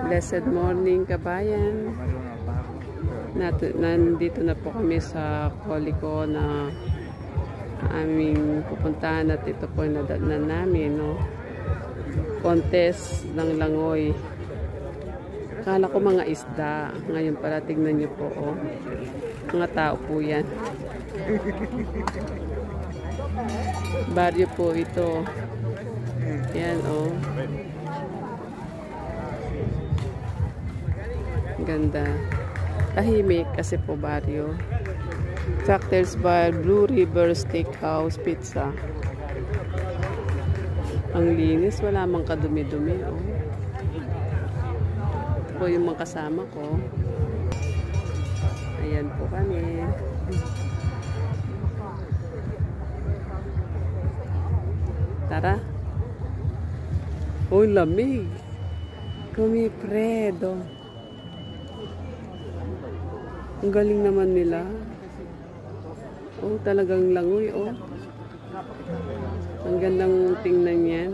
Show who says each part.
Speaker 1: Blessed morning, kabayan. Nandito na po kami sa Colico na aming pupuntahan at ito po nadatnan namin, no? Contest ng langoy. Kala ko mga isda. Ngayon pala, tignan nyo po, oh. Mga tao po yan. Baryo po ito. Yan, oh. Ganda. Tahimik kasi po baryo. Tractors Bar, Blue River Steakhouse Pizza. Ang linis, wala mang kadumi-dumi, oh. Ito po yung mga kasama ko. Ayan po kami. Tara. Oh, lamig. Kami predo. Ang galing naman nila. Oh, talagang langoy, oh. Ang gandang tingnan yan.